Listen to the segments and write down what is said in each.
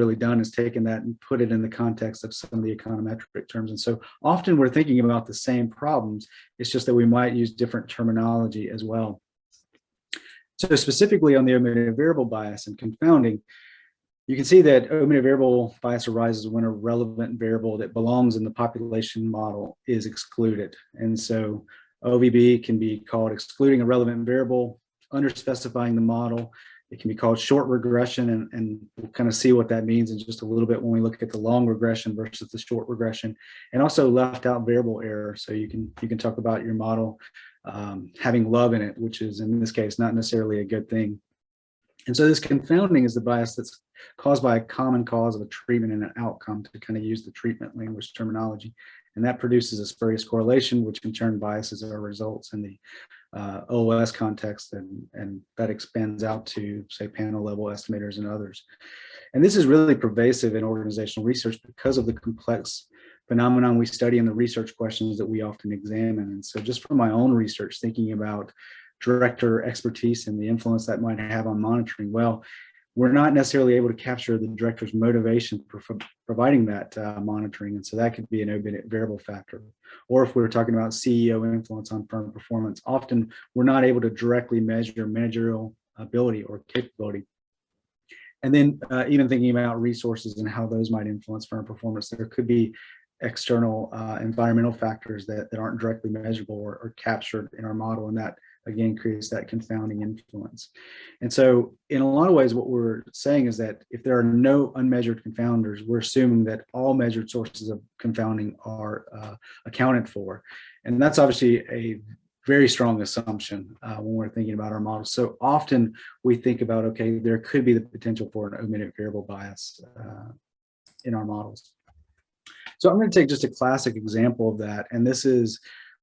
really done is taken that and put it in the context of some of the econometric terms. And so often we're thinking about the same problems. It's just that we might use different terminology as well. So specifically on the omitted variable bias and confounding, you can see that omitted variable bias arises when a relevant variable that belongs in the population model is excluded. And so OVB can be called excluding a relevant variable, underspecifying the model. It can be called short regression, and we'll kind of see what that means in just a little bit when we look at the long regression versus the short regression, and also left out variable error. So you can talk about your model having love in it, which is in this case not necessarily a good thing. And so this confounding is the bias that's caused by a common cause of a treatment and an outcome, to kind of use the treatment language terminology. And that produces a spurious correlation, which in turn biases our results in the OLS context, and that expands out to, say, panel level estimators and others. And this is really pervasive in organizational research because of the complex phenomenon we study in the research questions that we often examine. And so just from my own research, thinking about director expertise and the influence that might have on monitoring, well, we're not necessarily able to capture the director's motivation for providing that monitoring. And so that could be an omitted variable factor. Or if we're talking about CEO influence on firm performance, often we're not able to directly measure managerial ability or capability. And then even thinking about resources and how those might influence firm performance, there could be external environmental factors that aren't directly measurable or captured in our model, and that again creates that confounding influence. And so in a lot of ways, what we're saying is that if there are no unmeasured confounders, we're assuming that all measured sources of confounding are accounted for. And that's obviously a very strong assumption when we're thinking about our models. So often we think about, okay, there could be the potential for an omitted variable bias in our models. So I'm going to take just a classic example of that, and this is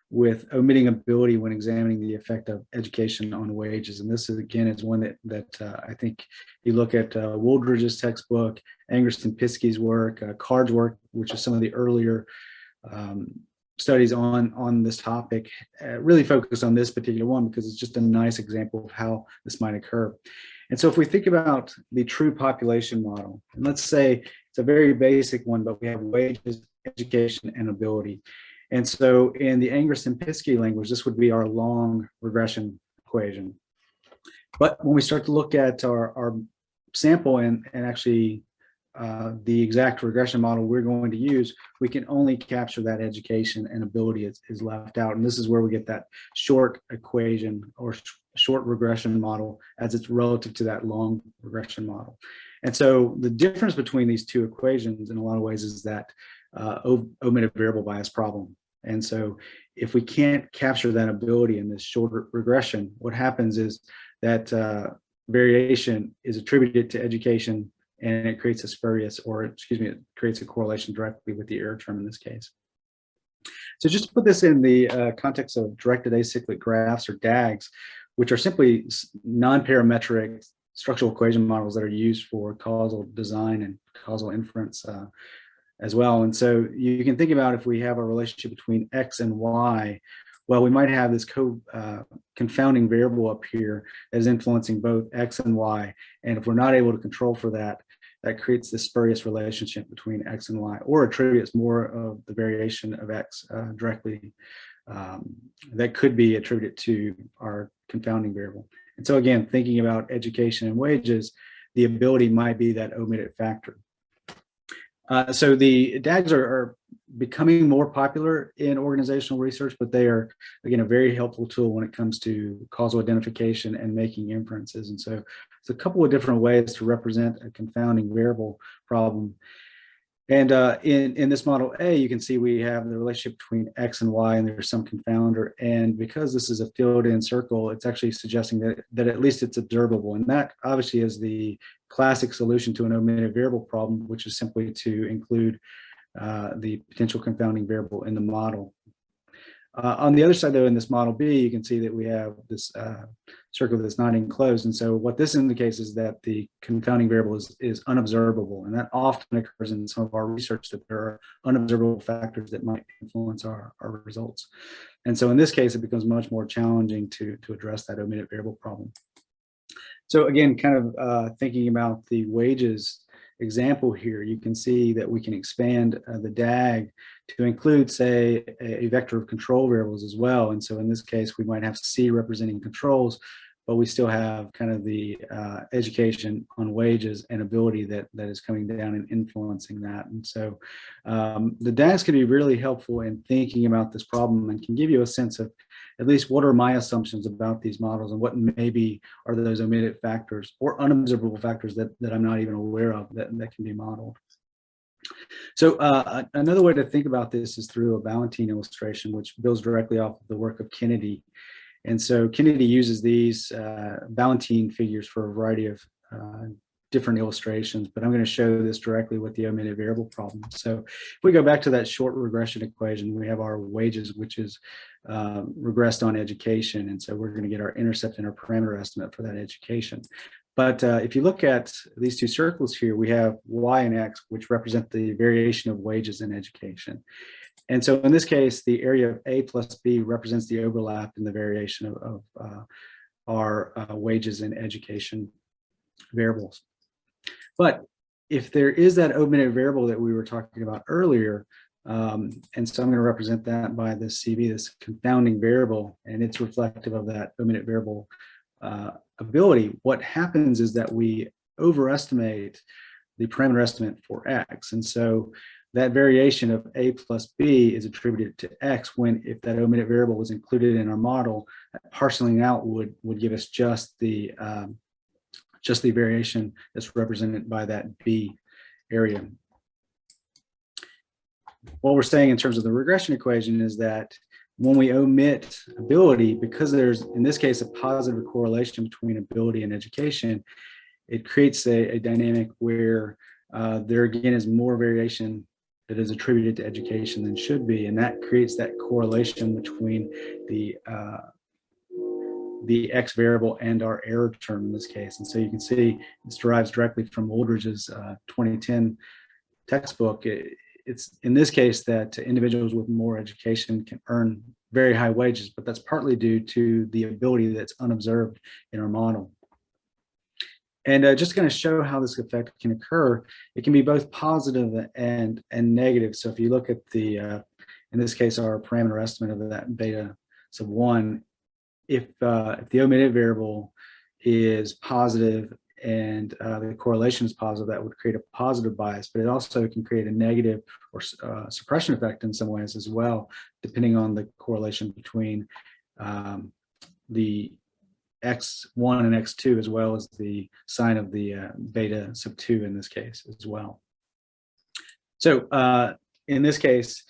with omitting ability when examining the effect of education on wages. And this is, again, is one that I think you look at Wooldridge's textbook, Angerson Piskey's work, Card's work, which is some of the earlier studies on this topic, really focus on this particular one because it's just a nice example of how this might occur. And so if we think about the true population model, and let's say it's a very basic one, but we have wages, education, and ability. And so in the Angerson-Piskey language, this would be our long regression equation. But when we start to look at our sample and actually the exact regression model we're going to use, we can only capture that education, and ability is left out. And this is where we get that short equation or short regression model as it's relative to that long regression model. And so the difference between these two equations in a lot of ways is that omitted variable bias problem. And so if we can't capture that ability in this short regression, what happens is that variation is attributed to education, and it creates a spurious, or excuse me, it creates a correlation directly with the error term in this case. So just to put this in the context of directed acyclic graphs, or DAGS, which are simply non-parametric structural equation models that are used for causal design and causal inference as well. And so you can think about, if we have a relationship between X and Y, well, we might have this confounding variable up here that is influencing both X and Y. And if we're not able to control for that, that creates this spurious relationship between X and Y, or attributes more of the variation of X directly that could be attributed to our confounding variable. And so again, thinking about education and wages, the ability might be that omitted factor. So the DAGs are becoming more popular in organizational research, but they are, again, a very helpful tool when it comes to causal identification and making inferences. And so it's a couple of different ways to represent a confounding variable problem. And in this model A, you can see we have the relationship between X and Y, and there's some confounder. And because this is a filled-in circle, it's actually suggesting that at least it's observable. And that obviously is the classic solution to an omitted variable problem, which is simply to include the potential confounding variable in the model. On the other side, though, in this model B, you can see that we have this circle that's not enclosed. And so what this indicates is that the confounding variable is unobservable. And that often occurs in some of our research, that there are unobservable factors that might influence our results. And so in this case, it becomes much more challenging to address that omitted variable problem. So again, kind of thinking about the wages example here, you can see that we can expand the DAG to include, say, a vector of control variables as well. And so in this case, we might have C representing controls, but we still have kind of the education on wages and ability that is coming down and influencing that. And so the DAGs can be really helpful in thinking about this problem and can give you a sense of at least what are my assumptions about these models and what maybe are those omitted factors or unobservable factors that I'm not even aware of that can be modeled. So another way to think about this is through a Ballantine illustration, which builds directly off of the work of Kennedy. And so Kennedy uses these Ballantine figures for a variety of different illustrations, but I'm going to show this directly with the omitted variable problem. So if we go back to that short regression equation, we have our wages, which is regressed on education. And so we're going to get our intercept and our parameter estimate for that education. But if you look at these two circles here, we have Y and X, which represent the variation of wages in education. And so in this case, the area of A plus B represents the overlap in the variation of our wages in education variables. But if there is that omitted variable that we were talking about earlier, and so I'm going to represent that by this CV, this confounding variable, and it's reflective of that omitted variable ability, what happens is that we overestimate the parameter estimate for X. And so that variation of A plus B is attributed to X when, if that omitted variable was included in our model, parceling out would give us just the variation that's represented by that B area. What we're saying in terms of the regression equation is that when we omit ability, because there's, in this case, a positive correlation between ability and education, it creates a dynamic where there again is more variation that is attributed to education than should be, and that creates that correlation between the X variable and our error term in this case. And so you can see this derives directly from Oldridge's 2010 textbook. It's in this case that individuals with more education can earn very high wages, but that's partly due to the ability that's unobserved in our model. And just going to show how this effect can occur, it can be both positive and negative. So if you look at the, in this case, our parameter estimate of that beta sub 1, if the omitted variable is positive and the correlation is positive, that would create a positive bias, but it also can create a negative or suppression effect in some ways as well, depending on the correlation between the X1 and X2, as well as the sign of the beta sub 2 in this case as well. So in this case,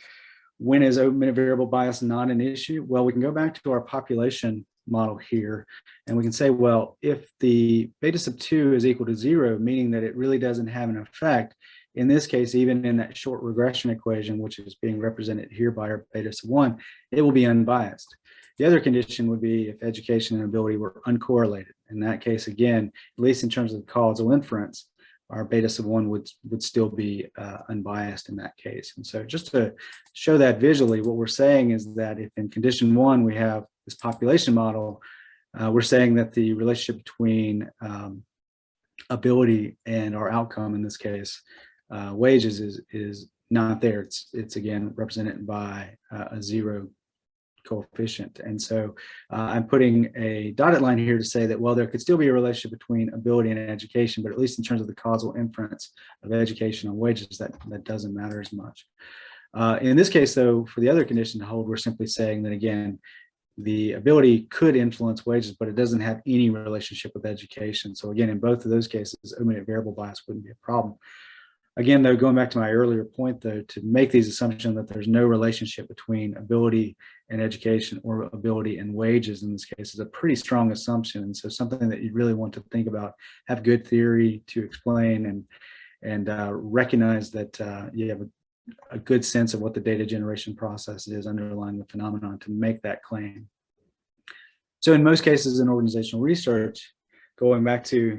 when is omitted variable bias not an issue? Well, we can go back to our population model here, and we can say, well, if the beta sub 2 is equal to 0, meaning that it really doesn't have an effect, in this case, even in that short regression equation, which is being represented here by our beta sub 1, it will be unbiased. The other condition would be if education and ability were uncorrelated. In that case, again, at least in terms of causal inference, our beta sub 1 would still be unbiased in that case. And so just to show that visually, what we're saying is that if in condition 1 we have this population model, we're saying that the relationship between ability and our outcome, in this case, wages, is not there. It's again represented by a 0 coefficient. And so I'm putting a dotted line here to say that, well, there could still be a relationship between ability and education, but at least in terms of the causal inference of education on wages, that doesn't matter as much. In this case, though, for the other condition to hold, we're simply saying that, again, the ability could influence wages, but it doesn't have any relationship with education. So again, in both of those cases, omitted variable bias wouldn't be a problem. Again, though, going back to my earlier point, though, to make these assumptions that there's no relationship between ability and education or ability and wages in this case is a pretty strong assumption. And so something that you really want to think about, have good theory to explain, and recognize that you have a good sense of what the data generation process is underlying the phenomenon to make that claim. So in most cases in organizational research, going back to